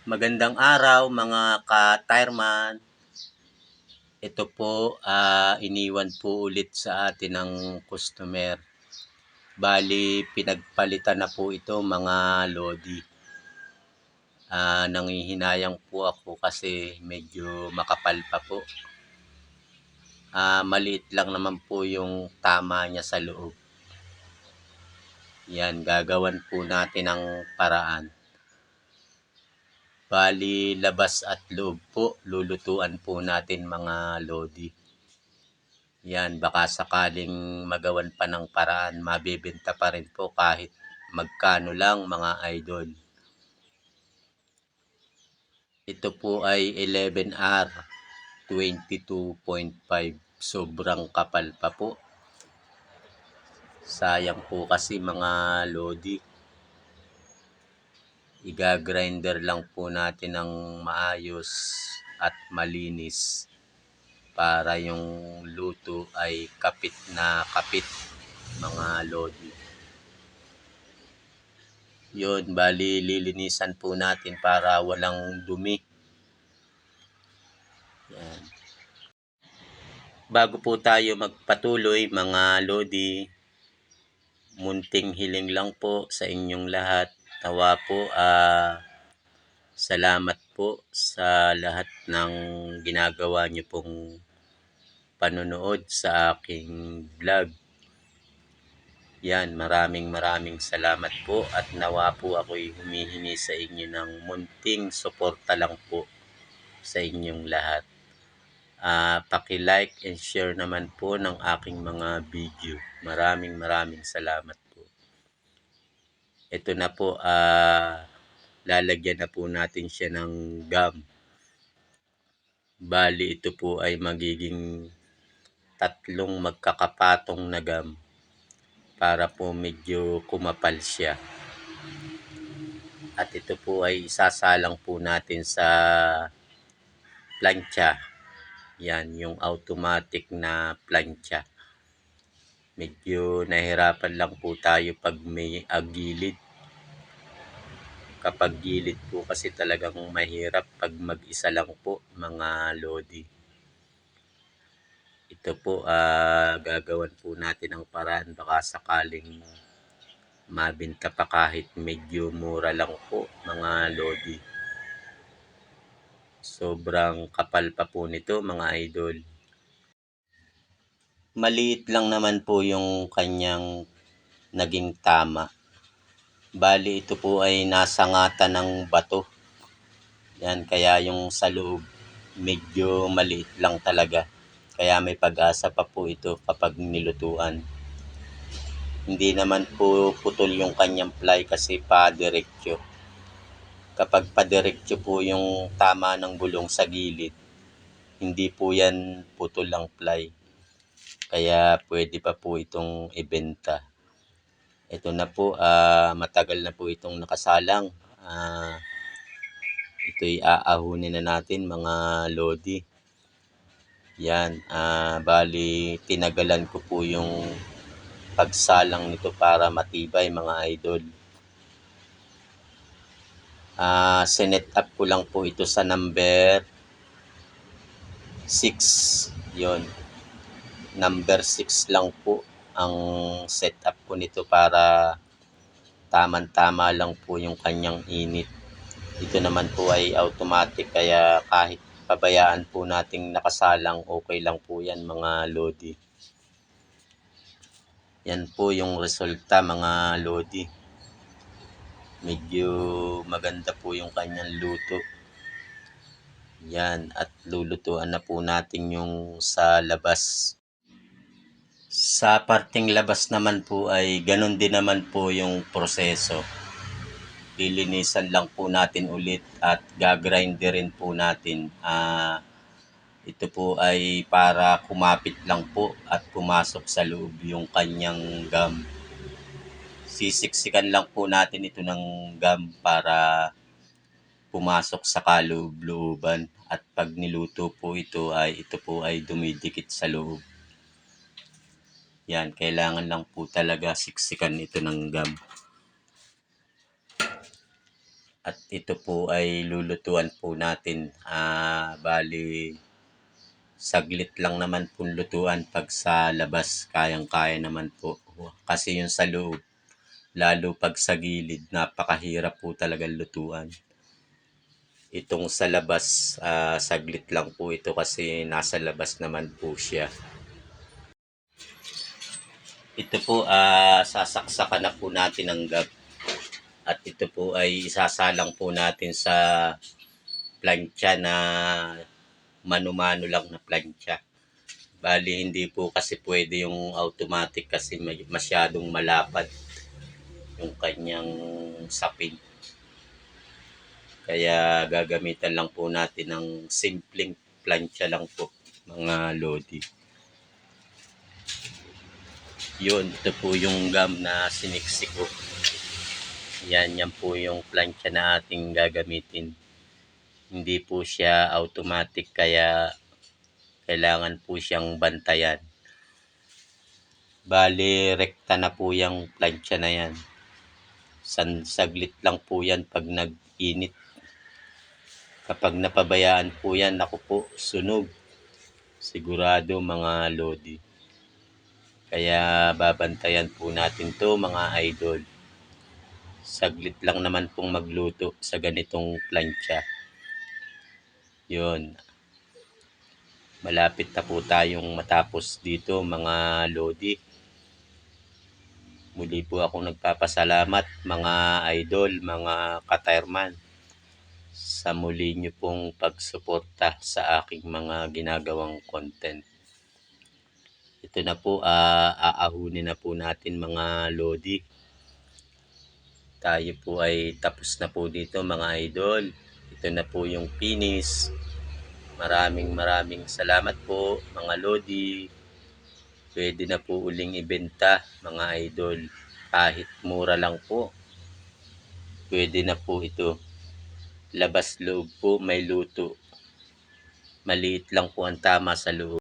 Magandang araw mga ka-tireman. Ito po, iniwan po ulit sa atin ng customer. Bali, pinagpalitan na po ito mga lodi. Nanghihinayang po ako kasi medyo makapal pa po. Maliit lang naman po yung tama niya sa loob. Yan, gagawan po natin ng paraan. Bali, labas at loob po, lulutuan po natin mga lodi. Yan, baka sakaling magawan pa ng paraan, mabibenta pa rin po kahit magkano lang mga idol. Ito po ay 11R 22.5. Sobrang kapal pa po. Sayang po kasi mga lodi. Iga-grinder lang po natin ng maayos at malinis para yung luto ay kapit na kapit mga lodi. Yun, bali lilinisan po natin para walang dumi. Yan. Bago po tayo magpatuloy mga lodi, munting hiling lang po sa inyong lahat. Nawa po, salamat po sa lahat ng ginagawa niyo pong panonood sa aking vlog. Yan, maraming salamat po at nawa po ako'y humihingi sa inyo ng munting suporta lang po sa inyong lahat. Paki-like and share naman po ng aking mga video. Maraming salamat po. Ito na po, lalagyan na po natin siya ng gum. Bali ito po ay magiging 3 magkakapatong na gum para po medyo kumapal siya. At ito po ay isasalang po natin sa plancha. Yan, yung automatic na plancha. Medyo nahirapan lang po tayo pag may gilid. Kapag gilid po kasi talagang mahirap pag mag-isa lang po mga lodi. Ito po, gagawan po natin ang paraan baka sakaling mabenta pa kahit medyo mura lang po mga lodi. Sobrang kapal pa po nito mga idol. Maliit lang naman po yung kanyang naging tama. Bali ito po ay nasangatan ng bato. Yan, kaya yung sa loob medyo maliit lang talaga. Kaya may pag-asa pa po ito kapag nilutuan. Hindi naman po putol yung kanyang ply kasi pa-diretso. Kapag pa-diretso po yung tama ng gulong sa gilid, hindi po yan putol ang ply. Kaya pwede pa po itong ibenta. Ito na po, matagal na po itong nakasalang. Ito'y aahunin na natin mga lodi. Yan, bali tinagalan ko po yung pagsalang nito para matibay mga idol. Sinet up ko lang po ito sa number 6. Yon, number 6 lang po ang setup ko nito para tamang-tama lang po yung kanyang init. Ito naman po ay automatic kaya kahit pabayaan po nating nakasalang, okay lang po yan mga lodi. Yan po yung resulta mga lodi. Medyo maganda po yung kanyang luto. Yan, at lulutuan na po natin yung sa labas. Sa parting labas naman po ay ganun din naman po yung proseso. Lilinisan lang po natin ulit at gagrinderin po natin. Ito po ay para kumapit lang po at pumasok sa loob yung kanyang gum. Sisiksikan lang po natin ito ng gum para pumasok sa kaloob-looban at pag niluto po ito ay dumidikit sa loob. Yan, kailangan lang po talaga siksikan ito ng gum. At ito po ay lulutuan po natin. Bali, saglit lang naman po lutuan pag sa labas. Kayang-kaya naman po. Kasi yung sa loob, lalo pag sa gilid, napakahirap po talaga lutuan. Itong sa labas, saglit lang po ito kasi nasa labas naman po siya. Ito po, sasaksakan na po natin ang gab. At ito po ay isasalang po natin sa plancha na mano-mano lang na plancha. Bali, hindi po kasi pwede yung automatic kasi masyadong malapad yung kanyang sapin. Kaya gagamitan lang po natin ng simpleng plancha lang po, mga lodi. Yun, ito po yung gum na siniksik ko. Yan po yung plancha na ating gagamitin. Hindi po siya automatic kaya kailangan po siyang bantayan. Bali, rekta na po yung plancha na yan. Saglit lang po yan pag nag-init. Kapag napabayaan po yan, naku po, sunog. Sigurado mga lodi. Kaya babantayan po natin to mga idol. Saglit lang naman pong magluto sa ganitong plancha. Yun. Malapit na po tayong matapos dito mga lodi. Muli po akong nagpapasalamat mga idol, mga katirman, sa muli nyo pong pagsuporta sa aking mga ginagawang content. Ito na po, aahunin na po natin mga lodi. Tayo po ay tapos na po dito mga idol. Ito na po yung finish. Maraming salamat po mga lodi. Pwede na po uling ibenta mga idol. Kahit mura lang po. Pwede na po ito. Labas loob po may luto. Maliit lang po ang tama sa loob.